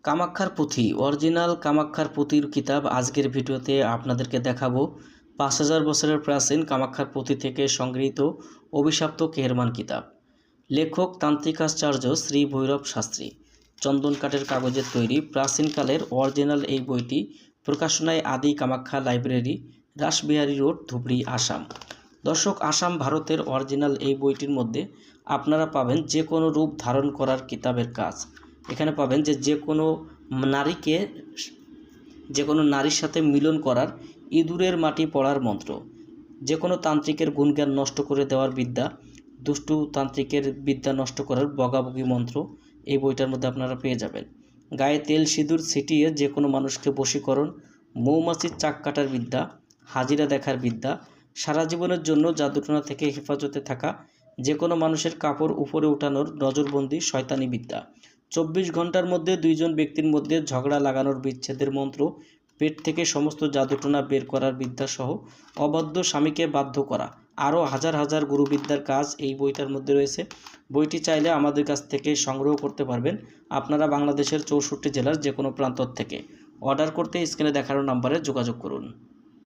কামাক্ষার পুঁথি অরিজিনাল কামাক্ষার পুঁথির কিতাব আজকের ভিডিওতে আপনাদেরকে দেখাবো। 5000 বছরের প্রাচীন কামাক্ষার পুঁথি থেকে সংগৃহীত অভিশপ্ত কেহরমান কিতাব। লেখক তান্ত্রিকাচার্য শ্রী ভৈরব শাস্ত্রী। চন্দন কাঠের কাগজের তৈরি প্রাচীনকালের অরিজিনাল এই বইটি প্রকাশনায় আদি কামাক্ষা লাইব্রেরি, রাসবিহারী রোড, ধুবড়ী, আসাম। দর্শক, আসাম ভারতের অরিজিনাল এই বইটির মধ্যে আপনারা পাবেন যে কোনো রূপ ধারণ করার কিতাবের কাজ। এখানে পাবেন যে কোনো নারীর সাথে মিলন করার, ইঁদুরের মাটি পড়ার মন্ত্র, যে কোনো তান্ত্রিকের গুণজ্ঞান নষ্ট করে দেওয়ার বিদ্যা, দুষ্টু তান্ত্রিকের বিদ্যা নষ্ট করার বগাবগি মন্ত্র এই বইটার মধ্যে আপনারা পেয়ে যাবেন। গায়ে তেল সিঁদুর ছিটিয়ে যে কোনো মানুষকে বশীকরণ, মৌমাছির চাক কাটার বিদ্যা, হাজিরা দেখার বিদ্যা, সারা জীবনের জন্য জাদুটনা থেকে হেফাজতে থাকা, যে কোনো মানুষের কাপড় উপরে উঠানোর নজরবন্দি শয়তানি বিদ্যা, 24 ঘন্টার মধ্যে দুইজন ব্যক্তির মধ্যে ঝগড়া লাগানোর বিচ্ছেদের মন্ত্র, পেট থেকে সমস্ত জাদুটনা বের করার বিদ্যাসহ অবাধ্য স্বামীকে বাধ্য করা, আরও হাজার হাজার গুরুবিদ্যার কাজ এই বইটার মধ্যে রয়েছে। বইটি চাইলে আমাদের কাছ থেকে সংগ্রহ করতে পারবেন আপনারা বাংলাদেশের 64 জেলার যে কোনো প্রান্ত থেকে। অর্ডার করতে স্ক্রিনে দেখানো নাম্বারে যোগাযোগ করুন।